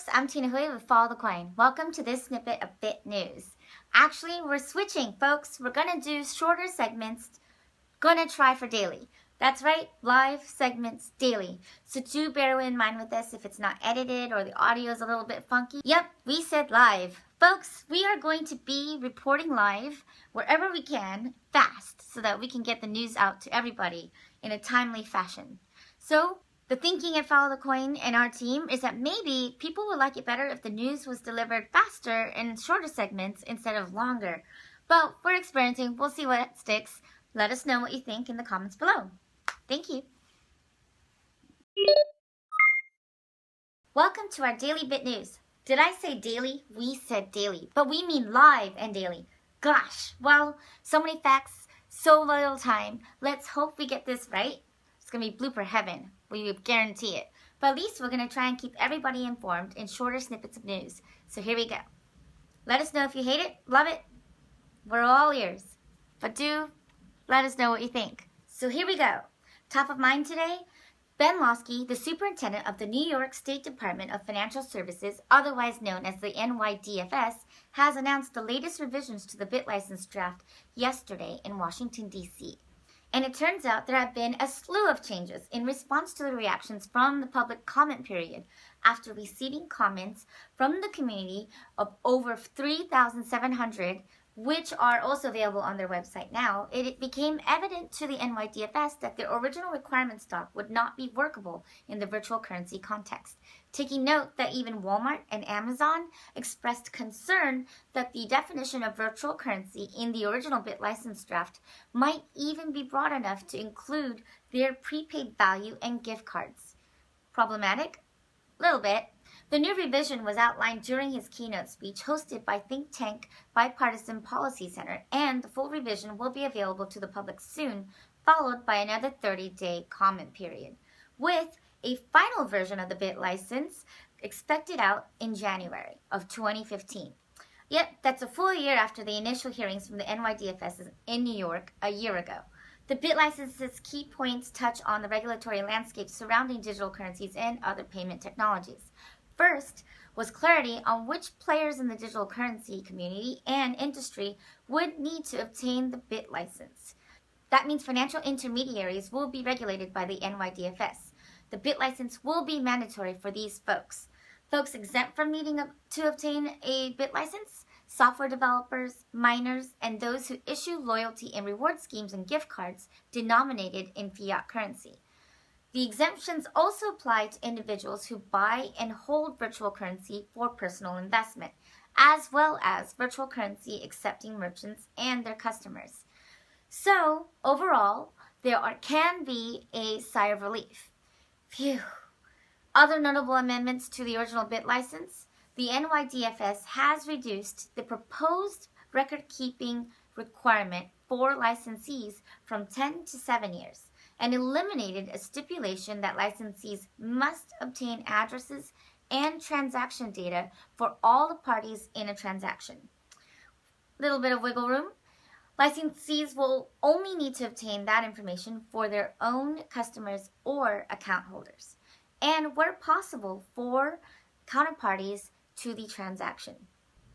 folks, I'm Tina Hui with Follow the Coin. Welcome to this snippet of Bit News. Actually, we're switching, folks. We're gonna do shorter segments, gonna try for daily. That's right, live segments daily. So do bear in mind with this if it's not edited or the audio is a little bit funky. Yep, we said live. Folks, we are going to be reporting live wherever we can, fast, so that we can get the news out to everybody in a timely fashion. So, the thinking at Follow the Coin and our team is that maybe people would like it better if the news was delivered faster in shorter segments instead of longer. But we're experimenting. We'll see what sticks. Let us know what you think in the comments below. Thank you. Welcome to our Daily Bit News. Did I say daily? We said daily, but we mean live and daily. Gosh, well, so many facts, so little time. Let's hope we get this right. It's going to be blooper heaven. We guarantee it. But at least we're going to try and keep everybody informed in shorter snippets of news. So here we go. Let us know if you hate it, love it. We're all ears. But do let us know what you think. So here we go. Top of mind today, Ben Lawsky, the superintendent of the New York State Department of Financial Services, otherwise known as the NYDFS, has announced the latest revisions to the BitLicense draft yesterday in Washington, D.C. And it turns out there have been a slew of changes in response to the reactions from the public comment period. After receiving comments from the community of over 3,700, which are also available on their website now, it became evident to the NYDFS that the original requirement stock would not be workable in the virtual currency context. Taking note that even Walmart and Amazon expressed concern that the definition of virtual currency in the original BitLicense draft might even be broad enough to include their prepaid value and gift cards. Problematic? A little bit. The new revision was outlined during his keynote speech hosted by think tank Bipartisan Policy Center, and the full revision will be available to the public soon, followed by another 30-day comment period, with a final version of the BitLicense expected out in January of 2015. Yet, that's a full year after the initial hearings from the NYDFS in New York a year ago. The BitLicense's key points touch on the regulatory landscape surrounding digital currencies and other payment technologies. First was clarity on which players in the digital currency community and industry would need to obtain the BitLicense. That means financial intermediaries will be regulated by the NYDFS. The BitLicense will be mandatory for these folks. Folks exempt from needing to obtain a BitLicense, software developers, miners, and those who issue loyalty and reward schemes and gift cards denominated in fiat currency. The exemptions also apply to individuals who buy and hold virtual currency for personal investment, as well as virtual currency accepting merchants and their customers. So, overall, there can be a sigh of relief. Phew. Other notable amendments to the original BitLicense, the NYDFS has reduced the proposed record-keeping requirement for licensees from 10 to 7 years, and eliminated a stipulation that licensees must obtain addresses and transaction data for all the parties in a transaction. Little bit of wiggle room. Licensees will only need to obtain that information for their own customers or account holders, and where possible for counterparties to the transaction.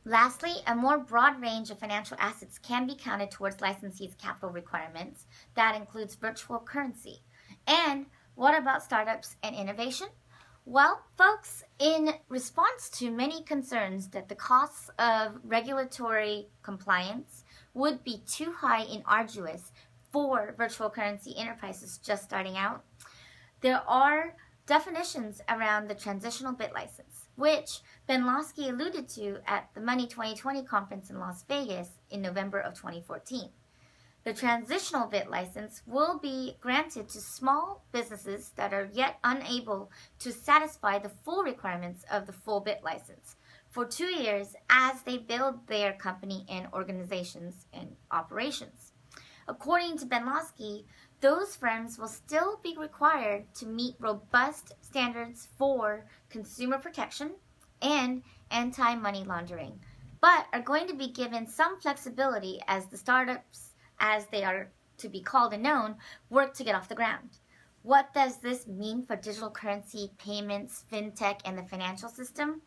Lastly, a more broad range of financial assets can be counted towards licensees' capital requirements. That includes virtual currency. And what about startups and innovation? Well, folks, in response to many concerns that the costs of regulatory compliance would be too high and arduous for virtual currency enterprises just starting out, there are definitions around the transitional BitLicense, which Ben Lawsky alluded to at the Money 2020 conference in Las Vegas in November of 2014. The transitional BitLicense will be granted to small businesses that are yet unable to satisfy the full requirements of the full BitLicense for 2 years as they build their company and organizations and operations. According to Ben Lawsky, those firms will still be required to meet robust standards for consumer protection and anti-money laundering, but are going to be given some flexibility as the startups, as they are to be called and known, work to get off the ground. What does this mean for digital currency, payments, fintech, and the financial system?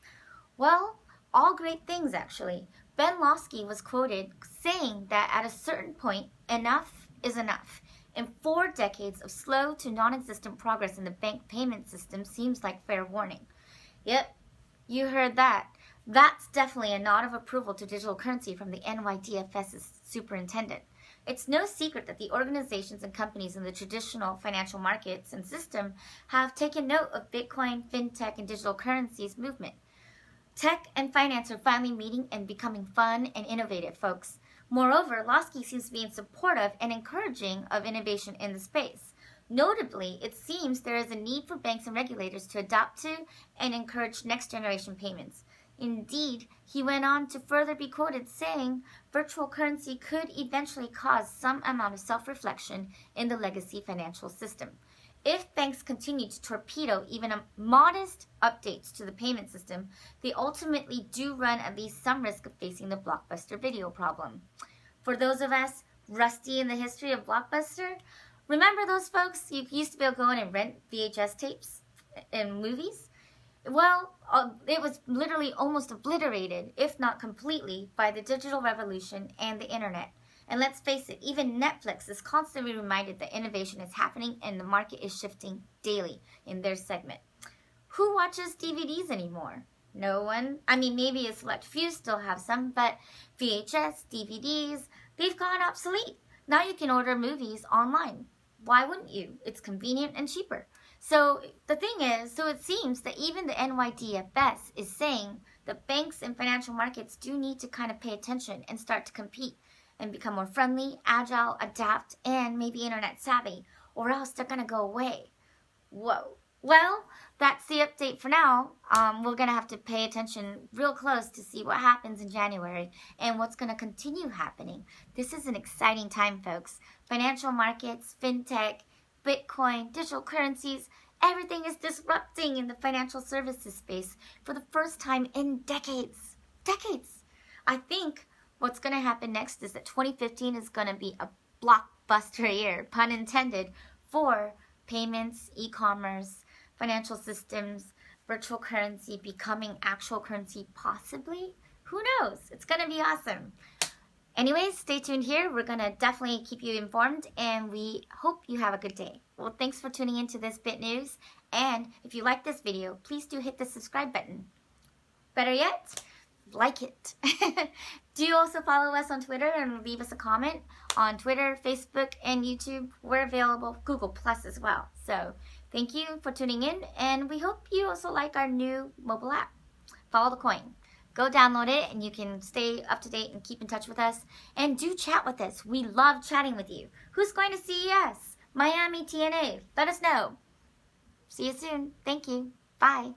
Well, all great things actually. Ben Lawsky was quoted saying that at a certain point, enough is enough. And 4 decades of slow to non-existent progress in the bank payment system seems like fair warning. Yep, you heard that. That's definitely a nod of approval to digital currency from the NYDFS's superintendent. It's no secret that the organizations and companies in the traditional financial markets and system have taken note of Bitcoin, fintech, and digital currencies movement. Tech and finance are finally meeting and becoming fun and innovative, folks. Moreover, Lawsky seems to be supportive and encouraging of innovation in the space. Notably, it seems there is a need for banks and regulators to adapt to and encourage next-generation payments. Indeed, he went on to further be quoted saying virtual currency could eventually cause some amount of self-reflection in the legacy financial system. If banks continue to torpedo even a modest updates to the payment system, they ultimately do run at least some risk of facing the Blockbuster video problem. For those of us rusty in the history of Blockbuster, remember those folks you used to be able to go in and rent VHS tapes in movies? Well, it was literally almost obliterated, if not completely, by the digital revolution and the internet. And let's face it, even Netflix is constantly reminded that innovation is happening and the market is shifting daily in their segment. Who watches DVDs anymore? No one. I mean, maybe a select few still have some, but VHS, DVDs, they've gone obsolete. Now you can order movies online. Why wouldn't you? It's convenient and cheaper. So the thing is, it seems that even the NYDFS is saying that banks and financial markets do need to kind of pay attention and start to compete and become more friendly, agile, adapt, and maybe internet savvy, or else they're going to go away. Whoa. Well, that's the update for now. We're going to have to pay attention real close to see what happens in January and what's going to continue happening. This is an exciting time, folks. Financial markets, fintech, Bitcoin, digital currencies, everything is disrupting in the financial services space for the first time in decades. Decades. I think what's going to happen next is that 2015 is going to be a blockbuster year, pun intended, for payments, e-commerce, financial systems, virtual currency becoming actual currency possibly. Who knows? It's going to be awesome. Anyways, stay tuned here. We're going to definitely keep you informed, and we hope you have a good day. Well, thanks for tuning into this Bit News, and if you like this video, please do hit the subscribe button. Better yet, like it. Do you also follow us on Twitter and leave us a comment on Twitter, Facebook, and YouTube? We're available, Google Plus as well. So thank you for tuning in, and we hope you also like our new mobile app, Follow the Coin. Go download it, and you can stay up to date and keep in touch with us. And do chat with us. We love chatting with you. Who's going to CES? Miami, TNA. Let us know. See you soon. Thank you. Bye.